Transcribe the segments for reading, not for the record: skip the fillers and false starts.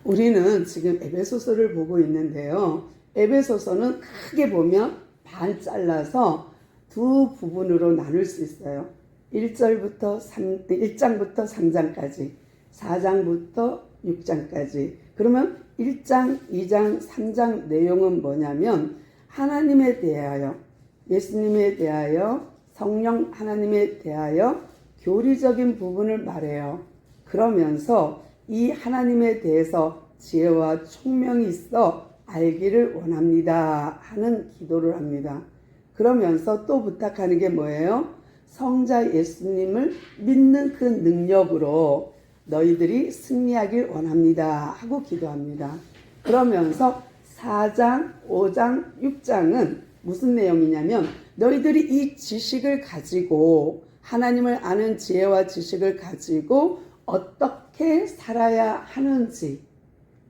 우리는 지금 에베소서를 보고 있는데요. 에베소서는 크게 보면 반 잘라서 두 부분으로 나눌 수 있어요. 1장부터 3장까지, 4장부터 6장까지. 그러면 1장, 2장, 3장 내용은 뭐냐면 하나님에 대하여, 예수님에 대하여, 성령 하나님에 대하여 교리적인 부분을 말해요. 그러면서 이 하나님에 대해서 지혜와 총명이 있어 알기를 원합니다 하는 기도를 합니다. 그러면서 또 부탁하는 게 뭐예요? 성자 예수님을 믿는 그 능력으로 너희들이 승리하길 원합니다 하고 기도합니다. 그러면서 4장, 5장, 6장은 무슨 내용이냐면 너희들이 이 지식을 가지고 하나님을 아는 지혜와 지식을 가지고 어떻게 살아야 하는지,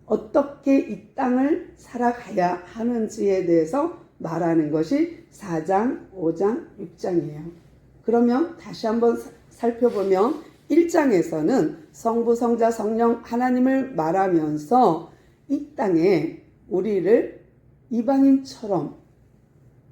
어떻게 이 땅을 살아가야 하는지에 대해서 말하는 것이 4장, 5장, 6장이에요. 그러면 다시 한번 살펴보면 1장에서는 성부, 성자, 성령 하나님을 말하면서 이 땅에 우리를 이방인처럼,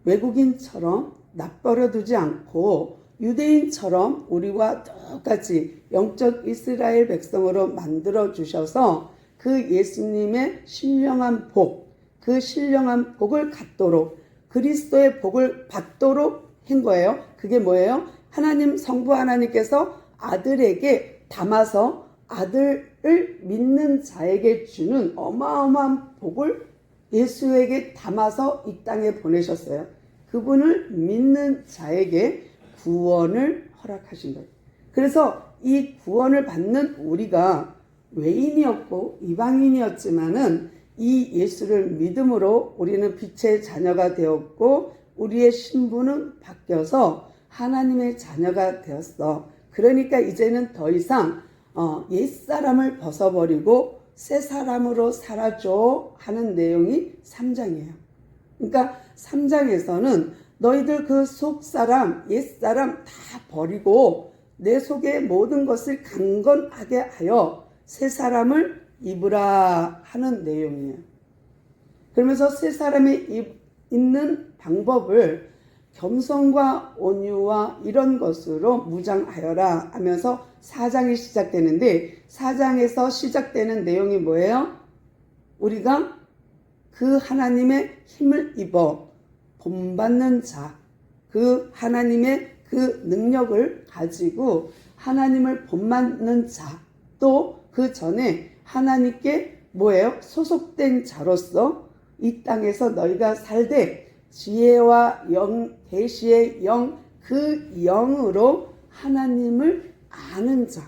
외국인처럼 놔버려 두지 않고 유대인처럼 우리와 똑같이 영적 이스라엘 백성으로 만들어 주셔서 그 예수님의 신령한 복, 그 신령한 복을 갖도록, 그리스도의 복을 받도록 한 거예요. 그게 뭐예요? 하나님, 성부 하나님께서 아들에게 담아서 아들을 믿는 자에게 주는 어마어마한 복을 예수에게 담아서 이 땅에 보내셨어요. 그분을 믿는 자에게 구원을 허락하신 거예요. 그래서 이 구원을 받는 우리가 외인이었고 이방인이었지만은 이 예수를 믿음으로 우리는 빛의 자녀가 되었고 우리의 신분은 바뀌어서 하나님의 자녀가 되었어. 그러니까 이제는 더 이상 옛사람을 벗어버리고 새 사람으로 살아줘 하는 내용이 3장이에요. 그러니까 3장에서는 너희들 그 속사람, 옛사람 다 버리고 내 속의 모든 것을 강건하게 하여 새 사람을 입으라 하는 내용이에요. 그러면서 새 사람이 입는 방법을 겸손과 온유와 이런 것으로 무장하여라 하면서 4장이 시작되는데 4장에서 시작되는 내용이 뭐예요? 우리가 그 하나님의 힘을 입어 본받는 자, 그 하나님의 그 능력을 가지고 하나님을 본받는 자, 또 그 전에 하나님께 뭐예요? 소속된 자로서 이 땅에서 너희가 살되 지혜와 영, 계시의 영, 그 영으로 하나님을 아는 자,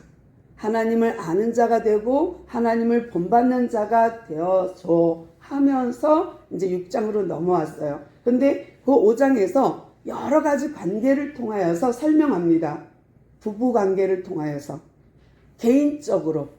하나님을 아는 자가 되고 하나님을 본받는 자가 되어서 하면서 이제 6장으로 넘어왔어요. 근데 그 5장에서 여러 가지 관계를 통하여서 설명합니다. 부부 관계를 통하여서, 개인적으로,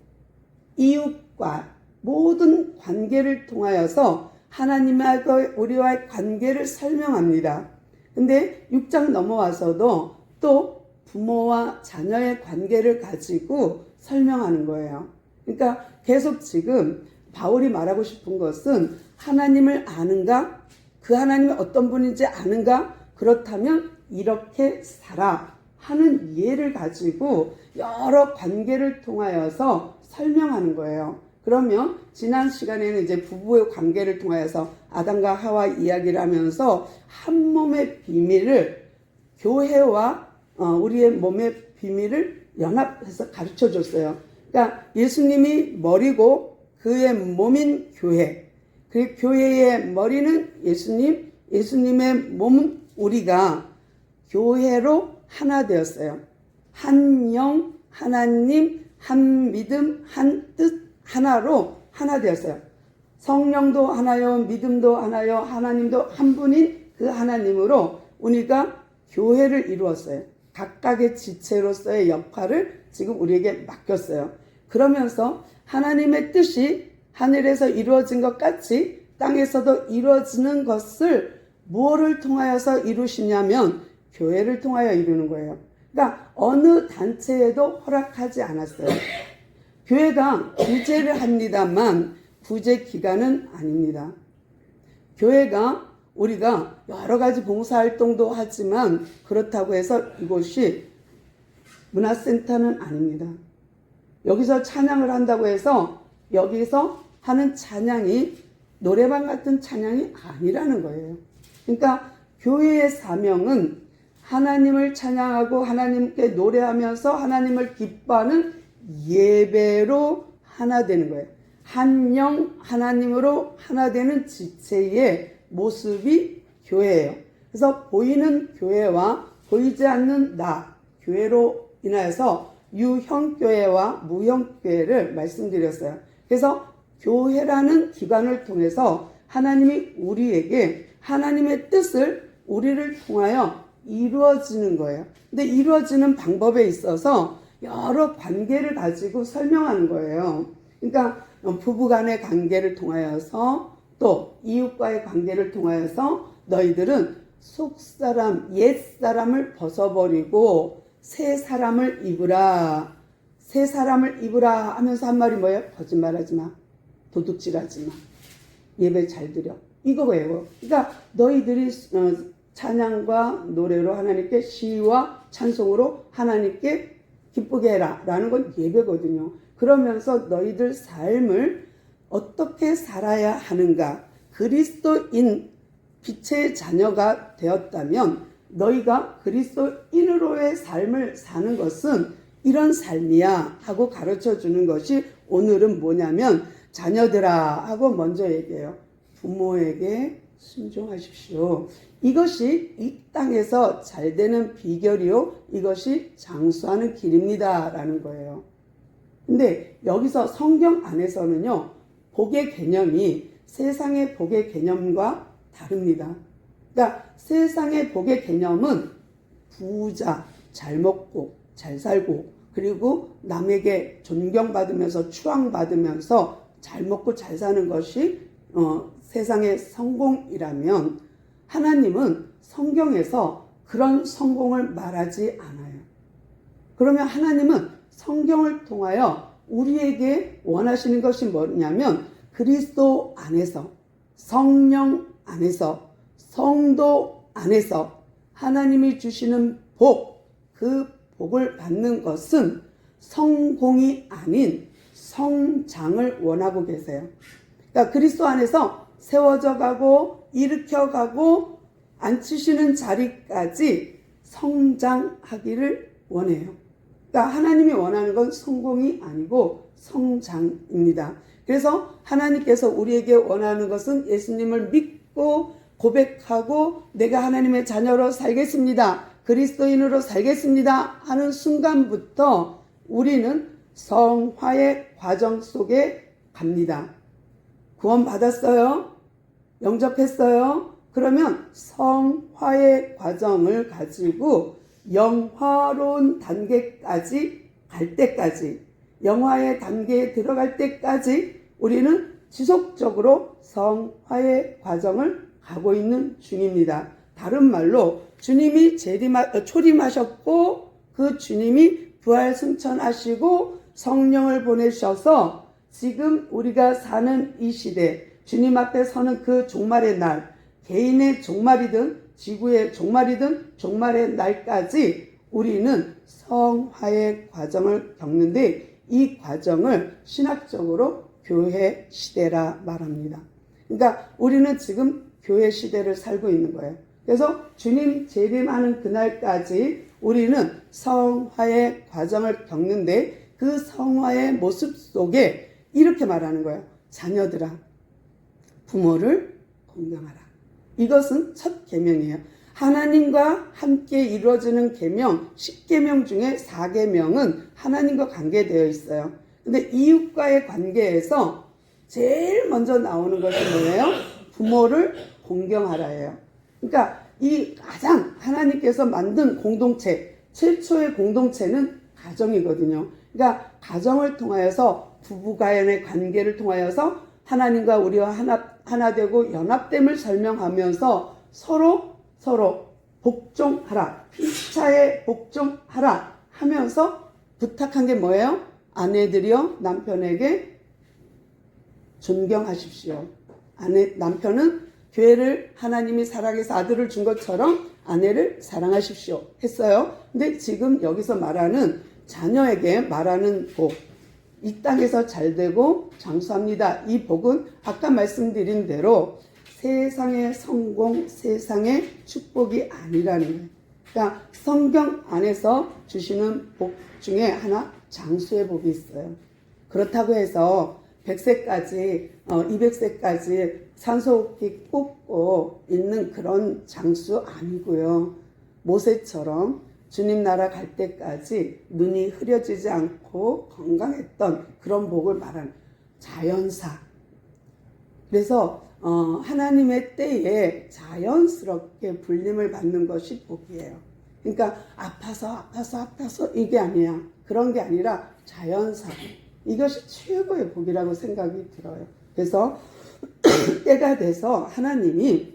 이웃과 모든 관계를 통하여서 하나님과 우리와의 관계를 설명합니다. 근데 6장 넘어와서도 또 부모와 자녀의 관계를 가지고 설명하는 거예요. 그러니까 계속 지금 바울이 말하고 싶은 것은 하나님을 아는가? 그 하나님이 어떤 분인지 아는가? 그렇다면 이렇게 살아 하는 이해를 가지고 여러 관계를 통하여서 설명하는 거예요. 그러면 지난 시간에는 이제 부부의 관계를 통하여서 아담과 하와 이야기를 하면서 한 몸의 비밀을, 교회와 우리의 몸의 비밀을 연합해서 가르쳐 줬어요. 그러니까 예수님이 머리고 그의 몸인 교회, 그 교회의 머리는 예수님, 예수님의 몸은 우리가 교회로 하나 되었어요. 한 영, 하나님, 한 믿음, 한 뜻, 하나로 하나 되었어요. 성령도 하나요, 믿음도 하나요, 하나님도 한 분인 그 하나님으로 우리가 교회를 이루었어요. 각각의 지체로서의 역할을 지금 우리에게 맡겼어요. 그러면서 하나님의 뜻이 하늘에서 이루어진 것 같이 땅에서도 이루어지는 것을 무엇을 통하여서 이루시냐면 교회를 통하여 이루는 거예요. 그러니까 어느 단체에도 허락하지 않았어요. 교회가 규제를 합니다만 구제 기관은 아닙니다. 교회가 우리가 여러 가지 봉사활동도 하지만 그렇다고 해서 이곳이 문화센터는 아닙니다. 여기서 찬양을 한다고 해서 여기서 하는 찬양이 노래방 같은 찬양이 아니라는 거예요. 그러니까 교회의 사명은 하나님을 찬양하고 하나님께 노래하면서 하나님을 기뻐하는 예배로 하나 되는 거예요. 한 영 하나님으로 하나 되는 지체의 모습이 교회예요. 그래서 보이는 교회와 보이지 않는 나 교회로 인하여서 유형교회와 무형교회를 말씀드렸어요. 그래서 교회라는 기관을 통해서 하나님이 우리에게 하나님의 뜻을 우리를 통하여 이루어지는 거예요. 근데 이루어지는 방법에 있어서 여러 관계를 가지고 설명하는 거예요. 그러니까 부부 간의 관계를 통하여서 또 이웃과의 관계를 통하여서 너희들은 속사람, 옛사람을 벗어버리고 새 사람을 입으라. 새 사람을 입으라 하면서 한 말이 뭐예요? 거짓말하지 마. 도둑질하지 마. 예배 잘 드려. 이거예요. 그러니까 너희들이 찬양과 노래로 하나님께 시와 찬송으로 하나님께 기쁘게 해라 라는 건 예배거든요. 그러면서 너희들 삶을 어떻게 살아야 하는가. 그리스도인 빛의 자녀가 되었다면 너희가 그리스도인으로의 삶을 사는 것은 이런 삶이야 하고 가르쳐 주는 것이 오늘은 뭐냐면 자녀들아 하고 먼저 얘기해요. 부모에게 순종하십시오. 이것이 이 땅에서 잘 되는 비결이요. 이것이 장수하는 길입니다. 라는 거예요. 근데 여기서 성경 안에서는요. 복의 개념이 세상의 복의 개념과 다릅니다. 그러니까 세상의 복의 개념은 부자, 잘 먹고 잘 살고 그리고 남에게 존경받으면서 추앙받으면서 잘 먹고 잘 사는 것이 세상의 성공이라면 하나님은 성경에서 그런 성공을 말하지 않아요. 그러면 하나님은 성경을 통하여 우리에게 원하시는 것이 뭐냐면 그리스도 안에서 성령 안에서 성도 안에서 하나님이 주시는 복, 그 복을 받는 것은 성공이 아닌 성장을 원하고 계세요. 그러니까 그리스도 안에서 세워져 가고 일으켜 가고 앉히시는 자리까지 성장하기를 원해요. 그러니까 하나님이 원하는 건 성공이 아니고 성장입니다. 그래서 하나님께서 우리에게 원하는 것은 예수님을 믿고 고백하고 내가 하나님의 자녀로 살겠습니다. 그리스도인으로 살겠습니다. 하는 순간부터 우리는 성화의 과정 속에 갑니다. 구원 받았어요? 영접했어요? 그러면 성화의 과정을 가지고 영화로운 단계까지 갈 때까지, 영화의 단계에 들어갈 때까지 우리는 지속적으로 성화의 과정을 가고 있는 중입니다. 다른 말로 주님이 초림하셨고 그 주님이 부활 승천하시고 성령을 보내셔서 지금 우리가 사는 이 시대, 주님 앞에 서는 그 종말의 날, 개인의 종말이든 지구의 종말이든 종말의 날까지 우리는 성화의 과정을 겪는데 이 과정을 신학적으로 교회 시대라 말합니다. 그러니까 우리는 지금 교회 시대를 살고 있는 거예요. 그래서 주님 재림하는 그날까지 우리는 성화의 과정을 겪는데 그 성화의 모습 속에 이렇게 말하는 거예요. 자녀들아, 부모를 공경하라. 이것은 첫 계명이에요. 하나님과 함께 이루어지는 계명, 10계명 중에 4계명은 하나님과 관계되어 있어요. 근데 이웃과의 관계에서 제일 먼저 나오는 것이 뭐예요? 부모를 공경하라예요. 그러니까 이 가장 하나님께서 만든 공동체, 최초의 공동체는 가정이거든요. 그러니까 가정을 통하여서 부부간의 관계를 통하여서 하나님과 우리와 하나 되고 연합됨을 설명하면서 서로 복종하라, 피차에 복종하라 하면서 부탁한 게 뭐예요? 아내들이여 남편에게 존경하십시오. 남편은 교회를 하나님이 사랑해서 아들을 준 것처럼 아내를 사랑하십시오 했어요. 근데 지금 여기서 말하는 자녀에게 말하는 복, 이 땅에서 잘되고 장수합니다. 이 복은 아까 말씀드린 대로 세상의 성공, 세상의 축복이 아니라는 거예요. 그러니까 성경 안에서 주시는 복 중에 하나, 장수의 복이 있어요. 그렇다고 해서 100세까지 200세까지 산소호흡기 꽂고 있는 그런 장수 아니고요. 모세처럼 주님 나라 갈 때까지 눈이 흐려지지 않고 건강했던 그런 복을 말하는 자연사. 그래서 하나님의 때에 자연스럽게 불림을 받는 것이 복이에요. 그러니까 아파서 이게 아니야. 그런 게 아니라 자연사. 이것이 최고의 복이라고 생각이 들어요. 그래서 때가 돼서 하나님이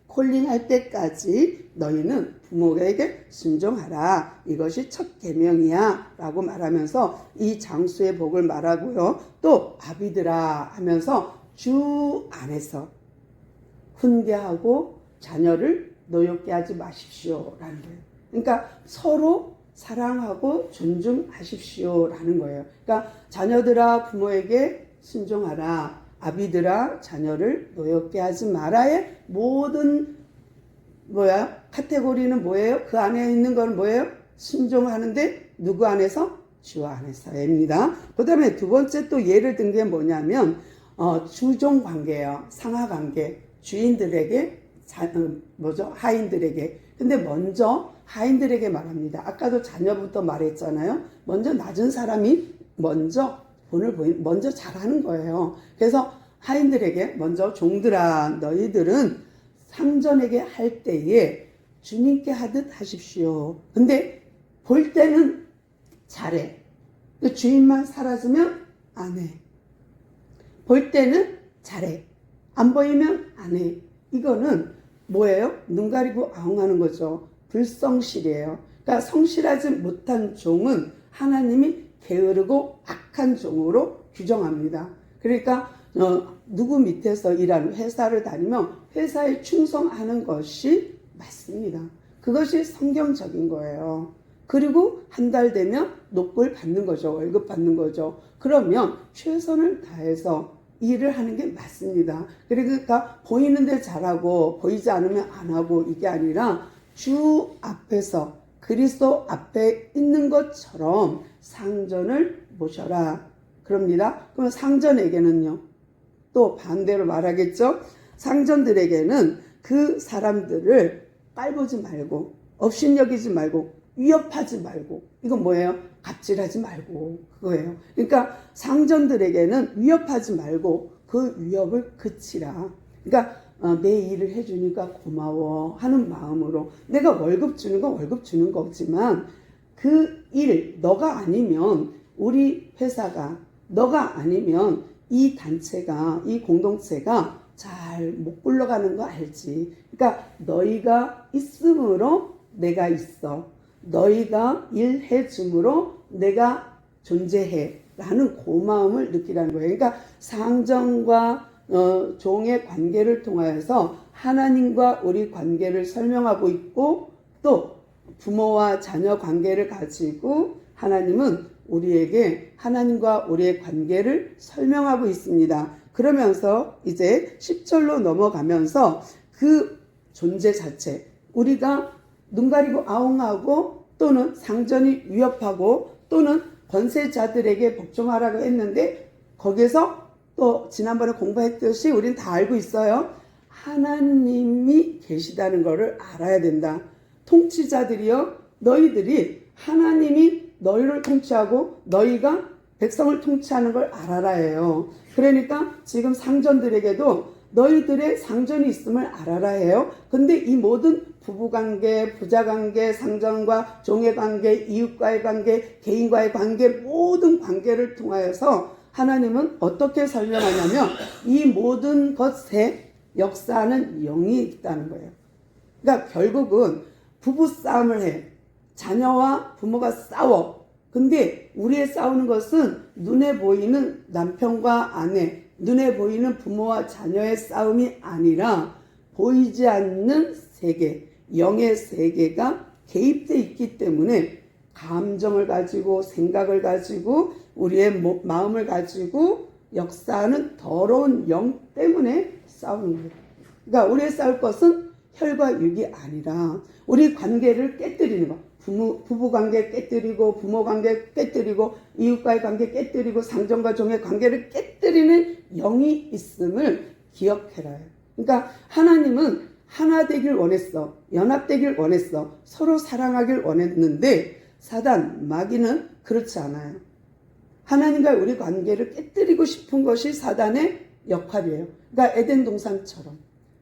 콜링할 때까지 너희는 부모에게 순종하라. 이것이 첫 계명이야 라고 말하면서 이 장수의 복을 말하고요. 또 아비들아 하면서 주 안에서 훈계하고 자녀를 노엽게 하지 마십시오 라는 거예요. 그러니까 서로 사랑하고 존중하십시오 라는 거예요. 그러니까 자녀들아 부모에게 순종하라. 아비들아 자녀를 노엽게 하지 말아의 모든 카테고리는 뭐예요? 그 안에 있는 건 뭐예요? 순종하는데 누구 안에서? 주 안에서입니다. 그 다음에 두 번째 또 예를 든 게 뭐냐면 주종 관계예요. 상하 관계. 주인들에게 하인들에게. 근데 먼저 하인들에게 말합니다. 아까도 자녀부터 말했잖아요. 먼저 낮은 사람이 먼저 먼저 잘하는 거예요. 그래서 하인들에게 먼저 종들아 너희들은 상전에게 할 때에 주님께 하듯 하십시오. 근데 볼 때는 잘해. 그 주인만 사라지면 안 해. 볼 때는 잘해. 안 보이면 안 해. 이거는 뭐예요? 눈 가리고 아웅하는 거죠. 불성실이에요. 그러니까 성실하지 못한 종은 하나님이 게으르고 악한 종으로 규정합니다. 그러니까 누구 밑에서 일하는 회사를 다니면 회사에 충성하는 것이 맞습니다. 그것이 성경적인 거예요. 그리고 한 달 되면 노골 받는 거죠. 월급 받는 거죠. 그러면 최선을 다해서 일을 하는 게 맞습니다. 그러니까 보이는데 잘하고 보이지 않으면 안 하고 이게 아니라 주 앞에서 그리스도 앞에 있는 것처럼 상전을 모셔라. 그럽니다. 그럼 상전에게는요. 또 반대로 말하겠죠. 상전들에게는 그 사람들을 깔보지 말고 업신여기지 말고 위협하지 말고 이건 뭐예요? 갑질하지 말고 그거예요. 그러니까 상전들에게는 위협하지 말고 그 위협을 그치라. 그러니까 내 일을 해주니까 고마워 하는 마음으로 내가 월급 주는 건 월급 주는 거지만 그 일 너가 아니면 우리 회사가 너가 아니면 이 단체가 이 공동체가 잘 못 굴러가는 거 알지. 그러니까 너희가 있음으로 내가 있어. 너희가 일해 줌으로 내가 존재해 라는 고마움을 느끼라는 거예요. 그러니까 상전과 종의 관계를 통하여서 하나님과 우리 관계를 설명하고 있고 또 부모와 자녀 관계를 가지고 하나님은 우리에게 하나님과 우리의 관계를 설명하고 있습니다. 그러면서 이제 10절로 넘어가면서 그 존재 자체 우리가 눈 가리고 아웅하고 또는 상전이 위협하고 또는 권세자들에게 복종하라고 했는데 거기서 또 지난번에 공부했듯이 우린 다 알고 있어요. 하나님이 계시다는 것을 알아야 된다. 통치자들이요 너희들이 하나님이 너희를 통치하고 너희가 백성을 통치하는 걸 알아라 해요. 그러니까 지금 상전들에게도 너희들의 상전이 있음을 알아라 해요. 근데 이 모든 부부관계, 부자관계, 상전과 종의 관계, 이웃과의 관계, 개인과의 관계 모든 관계를 통하여서 하나님은 어떻게 설명하냐면 이 모든 것에 역사하는 영이 있다는 거예요. 그러니까 결국은 부부싸움을 해. 자녀와 부모가 싸워. 근데 우리의 싸우는 것은 눈에 보이는 남편과 아내 눈에 보이는 부모와 자녀의 싸움이 아니라 보이지 않는 세계, 영의 세계가 개입되어 있기 때문에 감정을 가지고 생각을 가지고 우리의 마음을 가지고 역사하는 더러운 영 때문에 싸우는 거예요. 그러니까 우리의 싸울 것은 혈과 육이 아니라 우리 관계를 깨뜨리는 거. 부부 관계 깨뜨리고 부모 관계 깨뜨리고 이웃과의 관계 깨뜨리고 상전과 종의 관계를 깨뜨리는 영이 있음을 기억해라. 그러니까 하나님은 하나 되길 원했어. 연합되길 원했어. 서로 사랑하길 원했는데 사단, 마귀는 그렇지 않아요. 하나님과 우리 관계를 깨뜨리고 싶은 것이 사단의 역할이에요. 그러니까 에덴 동산처럼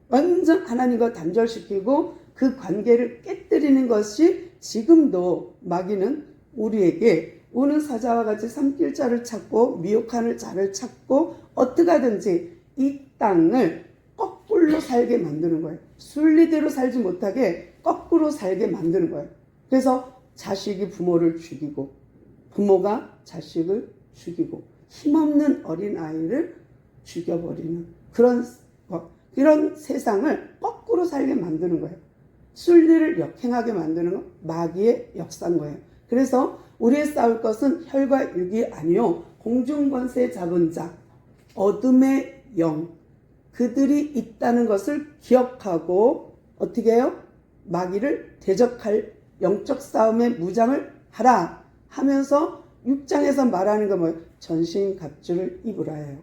완전 하나님과 단절시키고 그 관계를 깨뜨리는 것이 지금도 마귀는 우리에게 우는 사자와 같이 삼킬 자를 찾고 미혹하는 자를 찾고 어떻게 하든지 이 땅을 거꾸로 살게 만드는 거예요. 순리대로 살지 못하게 거꾸로 살게 만드는 거예요. 그래서 자식이 부모를 죽이고 부모가 자식을 죽이고 힘없는 어린아이를 죽여버리는 그런 세상을 거꾸로 살게 만드는 거예요. 순리를 역행하게 만드는 건 마귀의 역사인 거예요. 그래서 우리의 싸울 것은 혈과 육이 아니요 공중권세 잡은 자, 어둠의 영, 그들이 있다는 것을 기억하고 어떻게 해요? 마귀를 대적할 영적 싸움의 무장을 하라 하면서 6장에서 말하는 건 뭐예요? 전신갑주를 입으라 해요.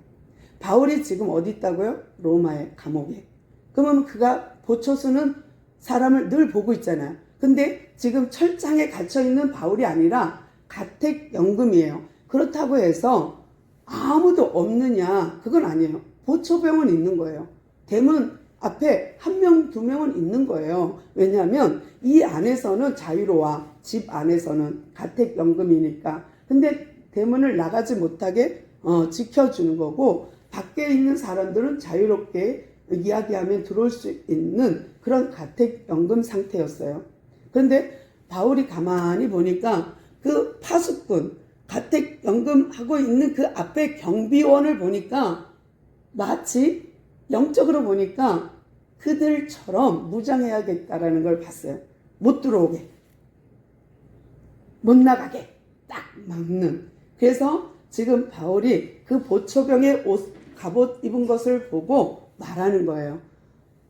바울이 지금 어디 있다고요? 로마의 감옥에. 그러면 그가 보초스는 사람을 늘 보고 있잖아요. 근데 지금 철장에 갇혀있는 바울이 아니라 가택연금이에요. 그렇다고 해서 아무도 없느냐? 그건 아니에요. 보초병은 있는 거예요. 대문 앞에 1명, 2명은 있는 거예요. 왜냐하면 이 안에서는 자유로워. 집 안에서는 가택연금이니까. 근데 대문을 나가지 못하게 지켜주는 거고 밖에 있는 사람들은 자유롭게 이야기하면 들어올 수 있는 그런 가택연금 상태였어요. 그런데 바울이 가만히 보니까 그 파수꾼, 가택연금 하고 있는 그 앞에 경비원을 보니까 마치 영적으로 보니까 그들처럼 무장해야겠다라는 걸 봤어요. 못 들어오게, 못 나가게 딱 막는. 그래서 지금 바울이 그 보초병의 갑옷 입은 것을 보고 말하는 거예요.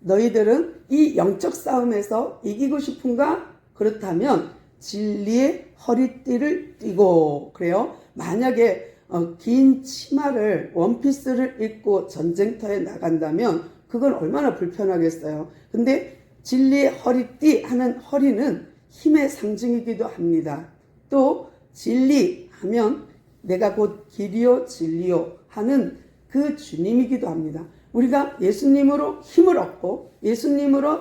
너희들은 이 영적 싸움에서 이기고 싶은가? 그렇다면 진리의 허리띠를 띠고. 그래요. 만약에 긴 치마를 원피스를 입고 전쟁터에 나간다면 그건 얼마나 불편하겠어요. 근데 진리의 허리띠 하는 허리는 힘의 상징이기도 합니다. 또 진리 하면 내가 곧 길이요 진리요 하는 그 주님이기도 합니다. 우리가 예수님으로 힘을 얻고 예수님으로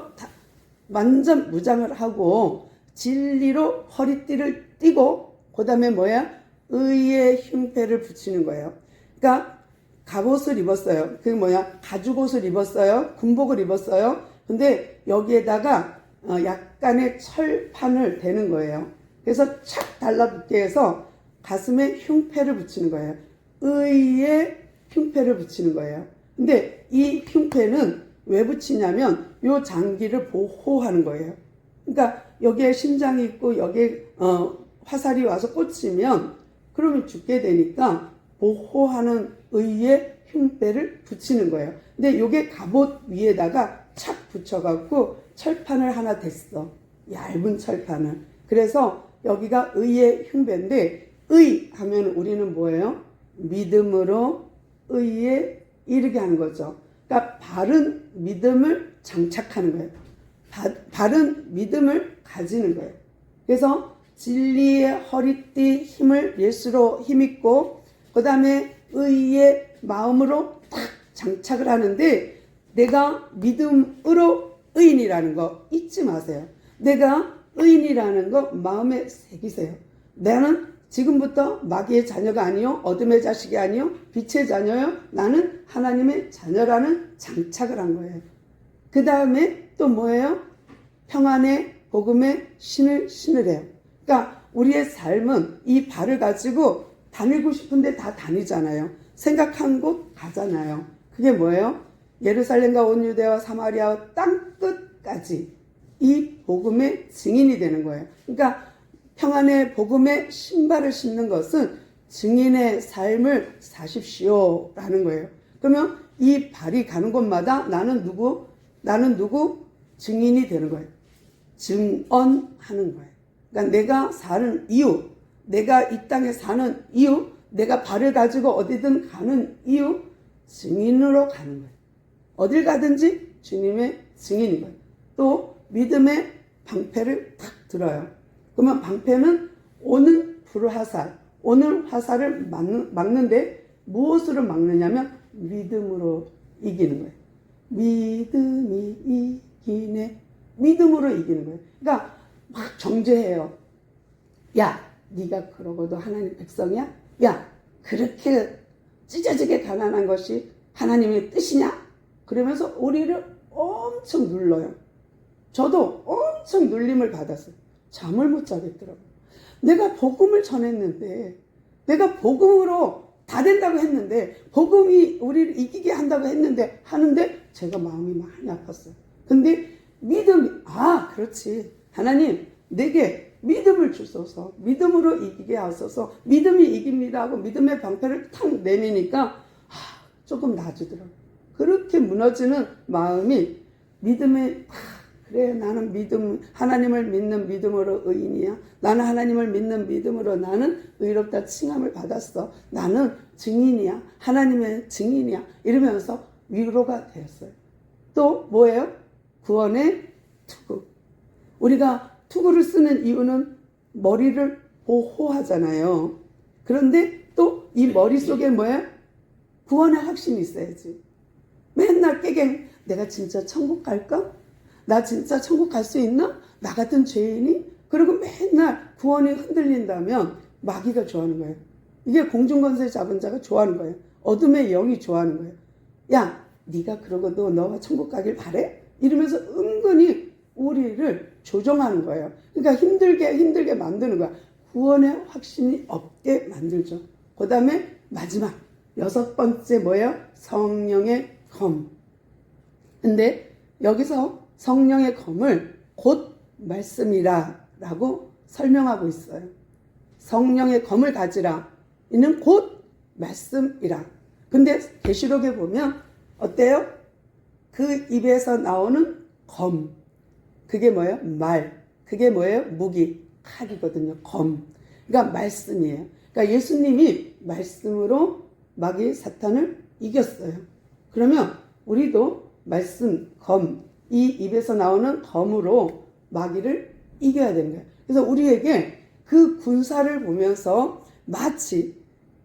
완전 무장을 하고 진리로 허리띠를 띠고 그 다음에 뭐야? 의의 흉패를 붙이는 거예요. 그러니까 갑옷을 입었어요. 그게 뭐야? 가죽옷을 입었어요. 군복을 입었어요. 근데 여기에다가 약간의 철판을 대는 거예요. 그래서 착 달라붙게 해서 가슴에 흉패를 붙이는 거예요. 의의 흉패를 붙이는 거예요. 근데 이 흉패는 왜 붙이냐면 요 장기를 보호하는 거예요. 그러니까 여기에 심장이 있고 여기에 화살이 와서 꽂히면 그러면 죽게 되니까 보호하는 의의 흉패를 붙이는 거예요. 근데 요게 갑옷 위에다가 착 붙여갖고 철판을 하나 댔어. 얇은 철판을. 그래서 여기가 의의 흉배인데 의 하면 우리는 뭐예요? 믿음으로 의에 이르게 하는 거죠. 그러니까 바른 믿음을 장착하는 거예요. 바른 믿음을 가지는 거예요. 그래서 진리의 허리띠 힘을 예수로 힘입고 그 다음에 의의 마음으로 딱 장착을 하는데 내가 믿음으로 의인이라는 거 잊지 마세요. 내가 의인이라는 거 마음에 새기세요. 나는 지금부터 마귀의 자녀가 아니요 어둠의 자식이 아니요 빛의 자녀요 나는 하나님의 자녀라는 장착을 한 거예요. 그 다음에 또 뭐예요? 평안의 복음의 신을 신으래요. 그러니까 우리의 삶은 이 발을 가지고 다니고 싶은데 다 다니잖아요. 생각한 곳 가잖아요. 그게 뭐예요? 예루살렘과 온 유대와 사마리아 땅끝까지 이 복음의 증인이 되는 거예요. 그러니까 평안의 복음의 신발을 신는 것은 증인의 삶을 사십시오라는 거예요. 그러면 이 발이 가는 곳마다 나는 누구? 증인이 되는 거예요. 증언하는 거예요. 그러니까 내가 사는 이유, 내가 이 땅에 사는 이유, 내가 발을 가지고 어디든 가는 이유, 증인으로 가는 거예요. 어딜 가든지 주님의 증인인 거예요. 또 믿음의 방패를 탁 들어요. 그러면 방패는 오는 불화살, 오는 화살을 막는데 무엇으로 막느냐면 믿음으로 이기는 거예요. 믿음이 이기네. 믿음으로 이기는 거예요. 그러니까 막 정죄해요. 야, 네가 그러고도 하나님 백성이야? 야, 그렇게 찢어지게 가난한 것이 하나님의 뜻이냐? 그러면서 우리를 엄청 눌러요. 저도 엄청 눌림을 받았어요. 잠을 못 자겠더라고요. 내가 복음을 전했는데, 내가 복음으로 다 된다고 했는데, 복음이 우리를 이기게 한다고 하는데 제가 마음이 많이 아팠어요. 근데 믿음이, 그렇지. 하나님, 내게 믿음을 주소서. 믿음으로 이기게 하소서. 믿음이 이깁니다 하고 믿음의 방패를 탁 내미니까 조금 나아지더라고요. 그렇게 무너지는 마음이 믿음의 그래, 나는 하나님을 믿는 믿음으로 의인이야. 나는 하나님을 믿는 믿음으로 나는 의롭다 칭함을 받았어. 나는 증인이야. 하나님의 증인이야. 이러면서 위로가 되었어요. 또 뭐예요? 구원의 투구. 우리가 투구를 쓰는 이유는 머리를 보호하잖아요. 그런데 또 이 머릿속에 뭐예요? 구원의 확신이 있어야지. 맨날 깨갱, 내가 진짜 천국 갈까? 나 진짜 천국 갈 수 있나? 나 같은 죄인이? 그리고 맨날 구원이 흔들린다면 마귀가 좋아하는 거예요. 이게 공중권세 잡은 자가 좋아하는 거예요. 어둠의 영이 좋아하는 거예요. 야, 네가 그러고도 너가 천국 가길 바래? 이러면서 은근히 우리를 조종하는 거예요. 그러니까 힘들게 만드는 거야. 구원의 확신이 없게 만들죠. 그 다음에 마지막 6번째 뭐예요? 성령의 검. 근데 여기서 성령의 검을 곧 말씀이라 라고 설명하고 있어요. 성령의 검을 가지라. 이는 곧 말씀이라. 근데 계시록에 보면 어때요? 그 입에서 나오는 검. 그게 뭐예요? 말. 그게 뭐예요? 무기. 칼이거든요. 검. 그러니까 말씀이에요. 그러니까 예수님이 말씀으로 마귀 사탄을 이겼어요. 그러면 우리도 말씀, 검, 이 입에서 나오는 검으로 마귀를 이겨야 되는 거예요. 그래서 우리에게 그 군사를 보면서 마치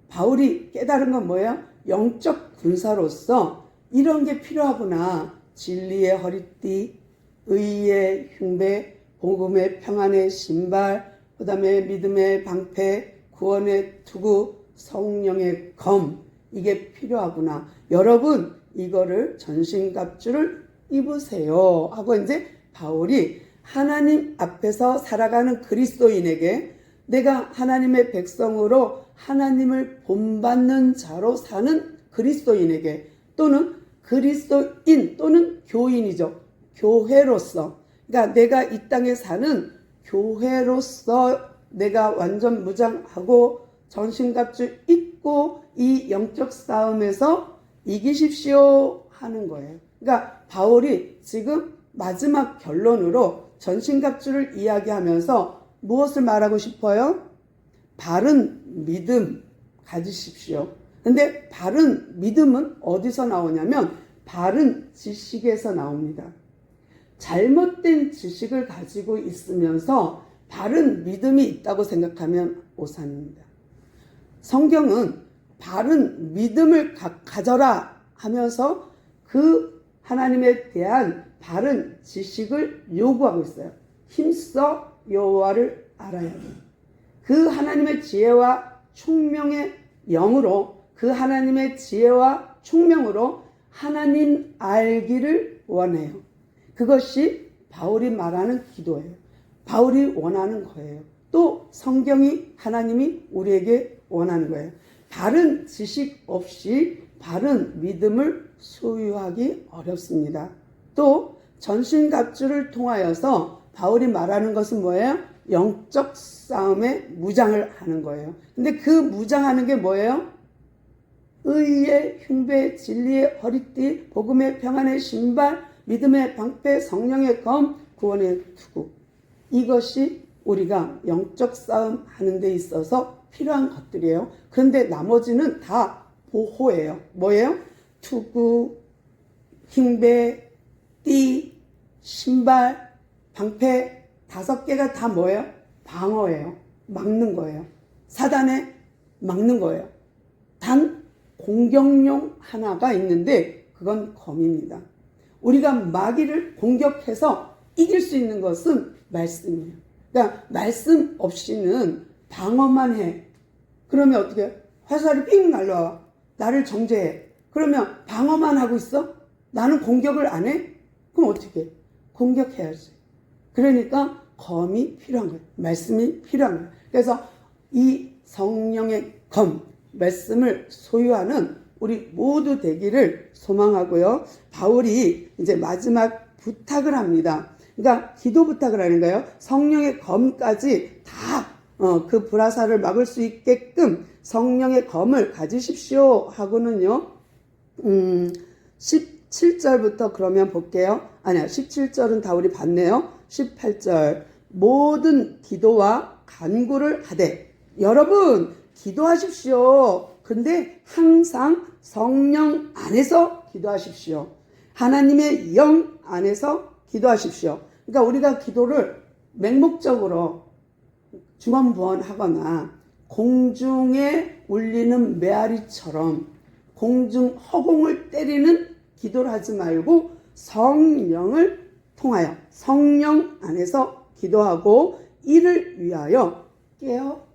바울이 깨달은 건 뭐예요? 영적 군사로서 이런 게 필요하구나. 진리의 허리띠, 의의 흉배, 복음의 평안의 신발, 그 다음에 믿음의 방패, 구원의 투구, 성령의 검, 이게 필요하구나. 여러분, 이거를 전신갑주를 입으세요 하고 이제 바울이 하나님 앞에서 살아가는 그리스도인에게 내가 하나님의 백성으로 하나님을 본받는 자로 사는 그리스도인에게 또는 그리스도인 또는 교인이죠. 교회로서, 그러니까 내가 이 땅에 사는 교회로서 내가 완전 무장하고 전신갑주 입고 이 영적 싸움에서 이기십시오 하는 거예요. 그러니까 바울이 지금 마지막 결론으로 전신갑주를 이야기하면서 무엇을 말하고 싶어요? 바른 믿음 가지십시오. 근데 바른 믿음은 어디서 나오냐면 바른 지식에서 나옵니다. 잘못된 지식을 가지고 있으면서 바른 믿음이 있다고 생각하면 오산입니다. 성경은 바른 믿음을 가져라 하면서 그 하나님에 대한 바른 지식을 요구하고 있어요. 힘써 여호와를 알아야 돼. 그 하나님의 지혜와 총명의 영으로, 그 하나님의 지혜와 총명으로 하나님 알기를 원해요. 그것이 바울이 말하는 기도예요. 바울이 원하는 거예요. 또 성경이 하나님이 우리에게 원하는 거예요. 바른 지식 없이 바른 믿음을 소유하기 어렵습니다. 또 전신갑주를 통하여서 바울이 말하는 것은 뭐예요? 영적 싸움에 무장을 하는 거예요. 근데 그 무장하는 게 뭐예요? 의의 흉배, 진리의 허리띠, 복음의 평안의 신발, 믿음의 방패, 성령의 검, 구원의 투구. 이것이 우리가 영적 싸움 하는 데 있어서 필요한 것들이에요. 그런데 나머지는 다 보호예요. 뭐예요? 투구, 흉배, 띠, 신발, 방패 5개가 다 뭐예요? 방어예요. 막는 거예요. 사단에 막는 거예요. 단 공격용 하나가 있는데 그건 검입니다. 우리가 마귀를 공격해서 이길 수 있는 것은 말씀이에요. 그러니까 말씀 없이는 방어만 해. 그러면 어떻게 해? 화살이 삥 날라와. 나를 정죄해. 그러면 방어만 하고 있어? 나는 공격을 안 해? 그럼 어떻게 해? 공격해야지. 그러니까 검이 필요한 거예요. 말씀이 필요한 거예요. 그래서 이 성령의 검, 말씀을 소유하는 우리 모두 되기를 소망하고요. 바울이 이제 마지막 부탁을 합니다. 그러니까 기도 부탁을 하는 거예요. 성령의 검까지 다 그 불화살을 막을 수 있게끔 성령의 검을 가지십시오 하고는요. 17절부터 그러면 볼게요. 아니야, 17절은 다 우리 봤네요. 18절 모든 기도와 간구를 하되 여러분 기도하십시오. 근데 항상 성령 안에서 기도하십시오. 하나님의 영 안에서 기도하십시오. 그러니까 우리가 기도를 맹목적으로 중언부언하거나 공중에 울리는 메아리처럼 공중 허공을 때리는 기도를 하지 말고 성령을 통하여 성령 안에서 기도하고 이를 위하여 깨어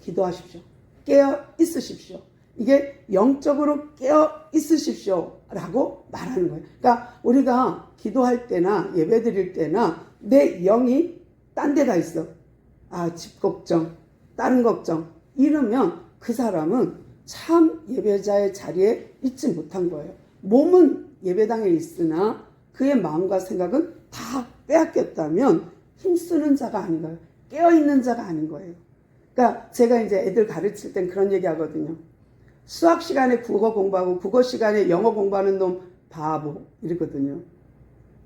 기도하십시오. 깨어 있으십시오. 이게 영적으로 깨어 있으십시오 라고 말하는 거예요. 그러니까 우리가 기도할 때나 예배 드릴 때나 내 영이 딴 데가 있어. 집 걱정, 다른 걱정 이러면 그 사람은 참 예배자의 자리에 있지 못한 거예요. 몸은 예배당에 있으나 그의 마음과 생각은 다 빼앗겼다면 힘쓰는 자가 아닌 거예요. 깨어있는 자가 아닌 거예요. 그러니까 제가 이제 애들 가르칠 땐 그런 얘기 하거든요. 수학 시간에 국어 공부하고 국어 시간에 영어 공부하는 놈 바보 이러거든요.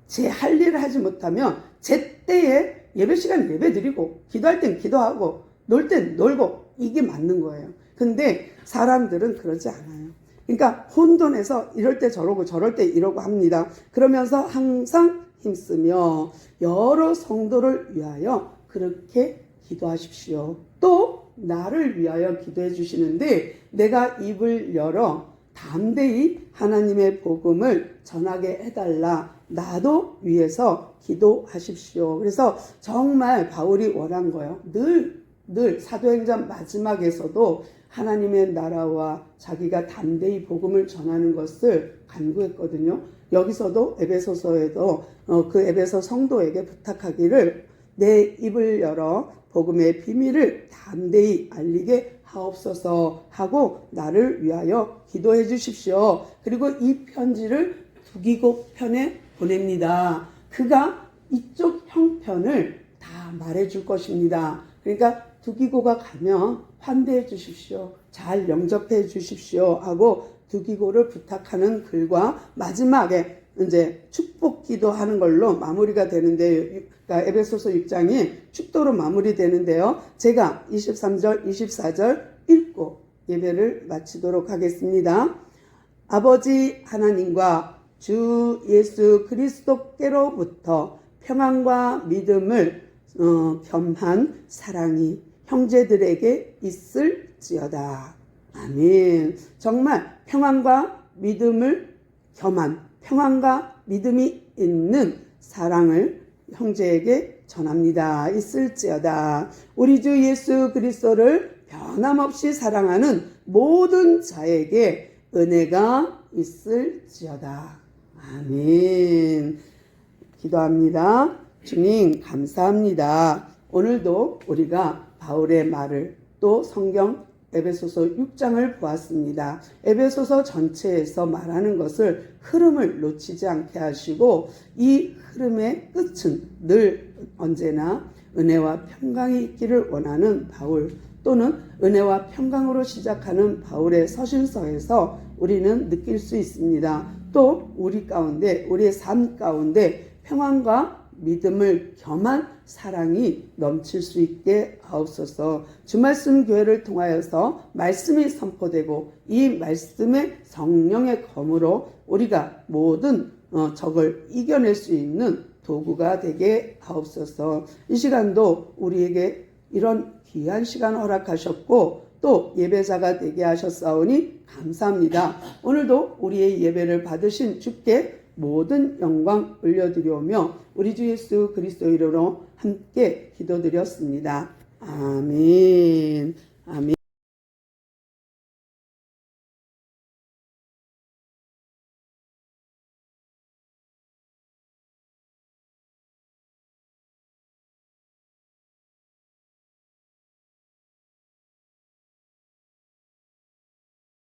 제 할 일을 하지 못하면 제 때에 예배 시간 예배 드리고 기도할 땐 기도하고 놀 땐 놀고 이게 맞는 거예요. 근데 사람들은 그러지 않아요. 그러니까 혼돈해서 이럴 때 저러고 저럴 때 이러고 합니다. 그러면서 항상 힘쓰며 여러 성도를 위하여 그렇게 기도하십시오. 또 나를 위하여 기도해 주시는데 내가 입을 열어 담대히 하나님의 복음을 전하게 해달라. 나도 위해서 기도하십시오. 그래서 정말 바울이 원한 거예요. 늘 사도행전 마지막에서도 하나님의 나라와 자기가 담대히 복음을 전하는 것을 간구했거든요. 여기서도 에베소서에도 그 에베소 성도에게 부탁하기를 내 입을 열어 복음의 비밀을 담대히 알리게 하옵소서 하고 나를 위하여 기도해 주십시오. 그리고 이 편지를 두기고 편에 보냅니다. 그가 이쪽 형편을 다 말해줄 것입니다. 그러니까 두기고가 가면 환대해 주십시오. 잘 영접해 주십시오 하고 두기고를 부탁하는 글과 마지막에 이제 축복 기도하는 걸로 마무리가 되는데, 그러니까 에베소서 6장이 축도로 마무리되는데요. 제가 23절, 24절 읽고 예배를 마치도록 하겠습니다. 아버지 하나님과 주 예수 그리스도께로부터 평안과 믿음을 겸한 사랑이 형제들에게 있을지어다. 아멘. 정말 평안과 믿음을 겸한 평안과 믿음이 있는 사랑을 형제에게 전합니다. 있을지어다. 우리 주 예수 그리스도를 변함없이 사랑하는 모든 자에게 은혜가 있을지어다. 아멘. 기도합니다. 주님 감사합니다. 오늘도 우리가 바울의 말을 또 성경 에베소서 6장을 보았습니다. 에베소서 전체에서 말하는 것을 흐름을 놓치지 않게 하시고 이 흐름의 끝은 늘 언제나 은혜와 평강이 있기를 원하는 바울, 또는 은혜와 평강으로 시작하는 바울의 서신서에서 우리는 느낄 수 있습니다. 또 우리 가운데, 우리의 삶 가운데 평안과 믿음을 겸한 사랑이 넘칠 수 있게 하옵소서. 주말씀 교회를 통하여서 말씀이 선포되고 이 말씀의 성령의 검으로 우리가 모든 적을 이겨낼 수 있는 도구가 되게 하옵소서. 이 시간도 우리에게 이런 귀한 시간 허락하셨고 또 예배자가 되게 하셨사오니 감사합니다. 오늘도 우리의 예배를 받으신 주께 모든 영광 올려드리오며 우리 주 예수 그리스도 이름으로 함께 기도드렸습니다. 아멘. 아멘.